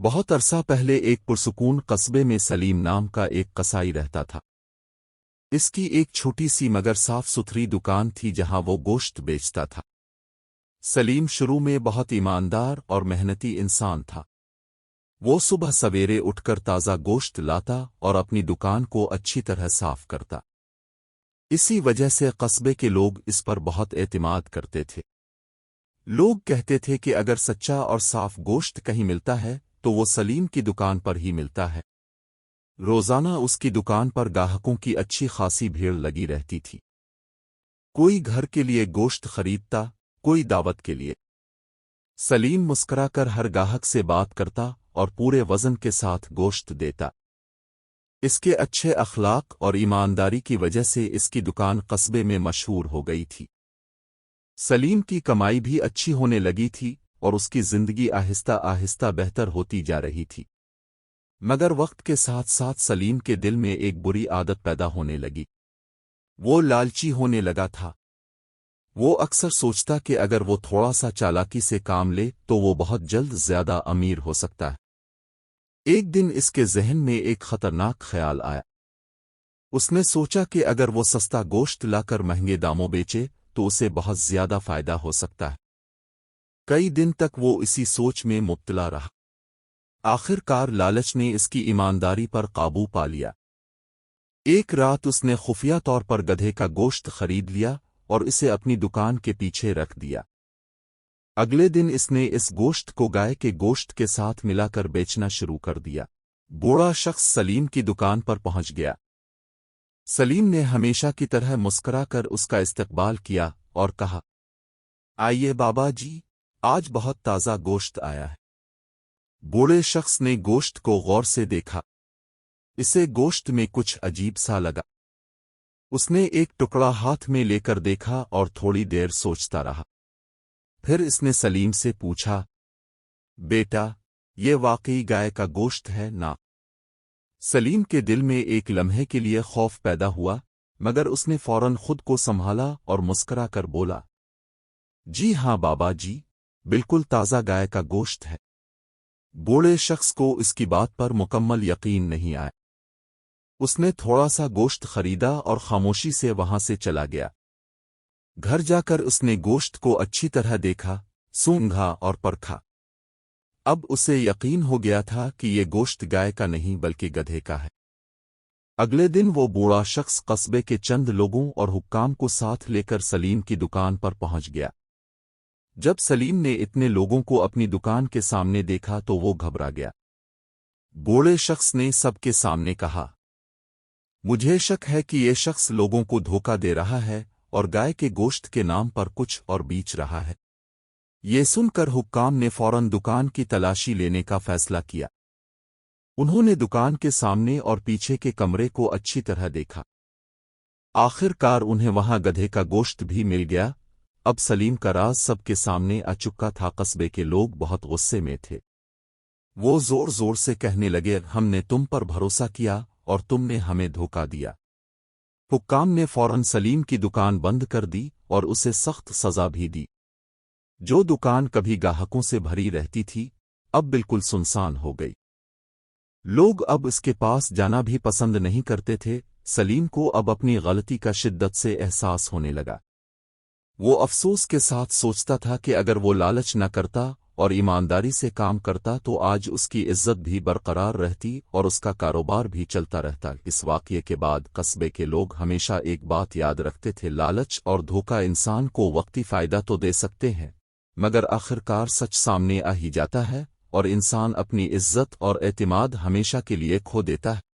بہت عرصہ پہلے ایک پرسکون قصبے میں سلیم نام کا ایک قصائی رہتا تھا۔ اس کی ایک چھوٹی سی مگر صاف ستھری دکان تھی جہاں وہ گوشت بیچتا تھا۔ سلیم شروع میں بہت ایماندار اور محنتی انسان تھا۔ وہ صبح سویرے اٹھ کر تازہ گوشت لاتا اور اپنی دکان کو اچھی طرح صاف کرتا۔ اسی وجہ سے قصبے کے لوگ اس پر بہت اعتماد کرتے تھے۔ لوگ کہتے تھے کہ اگر سچا اور صاف گوشت کہیں ملتا ہے تو وہ سلیم کی دکان پر ہی ملتا ہے۔ روزانہ اس کی دکان پر گاہکوں کی اچھی خاصی بھیڑ لگی رہتی تھی۔ کوئی گھر کے لیے گوشت خریدتا، کوئی دعوت کے لیے۔ سلیم مسکرا کر ہر گاہک سے بات کرتا اور پورے وزن کے ساتھ گوشت دیتا۔ اس کے اچھے اخلاق اور ایمانداری کی وجہ سے اس کی دکان قصبے میں مشہور ہو گئی تھی۔ سلیم کی کمائی بھی اچھی ہونے لگی تھی اور اس کی زندگی آہستہ آہستہ بہتر ہوتی جا رہی تھی۔ مگر وقت کے ساتھ ساتھ سلیم کے دل میں ایک بری عادت پیدا ہونے لگی۔ وہ لالچی ہونے لگا تھا۔ وہ اکثر سوچتا کہ اگر وہ تھوڑا سا چالاکی سے کام لے تو وہ بہت جلد زیادہ امیر ہو سکتا ہے۔ ایک دن اس کے ذہن میں ایک خطرناک خیال آیا۔ اس نے سوچا کہ اگر وہ سستا گوشت لا کر مہنگے داموں بیچے تو اسے بہت زیادہ فائدہ ہو سکتا ہے۔ کئی دن تک وہ اسی سوچ میں مبتلا رہا۔ آخر کار لالچ نے اس کی ایمانداری پر قابو پا لیا۔ ایک رات اس نے خفیہ طور پر گدھے کا گوشت خرید لیا اور اسے اپنی دکان کے پیچھے رکھ دیا۔ اگلے دن اس نے اس گوشت کو گائے کے گوشت کے ساتھ ملا کر بیچنا شروع کر دیا۔ بوڑھا شخص سلیم کی دکان پر پہنچ گیا۔ سلیم نے ہمیشہ کی طرح مسکرا کر اس کا استقبال کیا اور کہا، آئیے بابا جی، آج بہت تازہ گوشت آیا ہے۔ بوڑھے شخص نے گوشت کو غور سے دیکھا۔ اسے گوشت میں کچھ عجیب سا لگا۔ اس نے ایک ٹکڑا ہاتھ میں لے کر دیکھا اور تھوڑی دیر سوچتا رہا۔ پھر اس نے سلیم سے پوچھا، بیٹا، یہ واقعی گائے کا گوشت ہے نا؟ سلیم کے دل میں ایک لمحے کے لیے خوف پیدا ہوا، مگر اس نے فوراً خود کو سنبھالا اور مسکرا کر بولا، جی ہاں بابا جی، بالکل تازہ گائے کا گوشت ہے۔ بوڑھے شخص کو اس کی بات پر مکمل یقین نہیں آیا۔ اس نے تھوڑا سا گوشت خریدا اور خاموشی سے وہاں سے چلا گیا۔ گھر جا کر اس نے گوشت کو اچھی طرح دیکھا، سونگھا اور پرکھا۔ اب اسے یقین ہو گیا تھا کہ یہ گوشت گائے کا نہیں بلکہ گدھے کا ہے۔ اگلے دن وہ بوڑھا شخص قصبے کے چند لوگوں اور حکام کو ساتھ لے کر سلیم کی دکان پر پہنچ گیا۔ جب سلیم نے اتنے لوگوں کو اپنی دکان کے سامنے دیکھا تو وہ گھبرا گیا۔ بوڑھے شخص نے سب کے سامنے کہا، مجھے شک ہے کہ یہ شخص لوگوں کو دھوکہ دے رہا ہے اور گائے کے گوشت کے نام پر کچھ اور بیچ رہا ہے۔ یہ سن کر حکام نے فوراً دکان کی تلاشی لینے کا فیصلہ کیا۔ انہوں نے دکان کے سامنے اور پیچھے کے کمرے کو اچھی طرح دیکھا۔ آخر کار انہیں وہاں گدھے کا گوشت بھی مل گیا۔ اب سلیم کا راز سب کے سامنے آ چکا تھا۔ قصبے کے لوگ بہت غصے میں تھے۔ وہ زور زور سے کہنے لگے، ہم نے تم پر بھروسہ کیا اور تم نے ہمیں دھوکہ دیا۔ حکام نے فوراً سلیم کی دکان بند کر دی اور اسے سخت سزا بھی دی۔ جو دکان کبھی گاہکوں سے بھری رہتی تھی اب بالکل سنسان ہو گئی۔ لوگ اب اس کے پاس جانا بھی پسند نہیں کرتے تھے۔ سلیم کو اب اپنی غلطی کا شدت سے احساس ہونے لگا۔ وہ افسوس کے ساتھ سوچتا تھا کہ اگر وہ لالچ نہ کرتا اور ایمانداری سے کام کرتا تو آج اس کی عزت بھی برقرار رہتی اور اس کا کاروبار بھی چلتا رہتا۔ اس واقعے کے بعد قصبے کے لوگ ہمیشہ ایک بات یاد رکھتے تھے، لالچ اور دھوکہ انسان کو وقتی فائدہ تو دے سکتے ہیں مگر آخرکار سچ سامنے آ ہی جاتا ہے اور انسان اپنی عزت اور اعتماد ہمیشہ کے لیے کھو دیتا ہے۔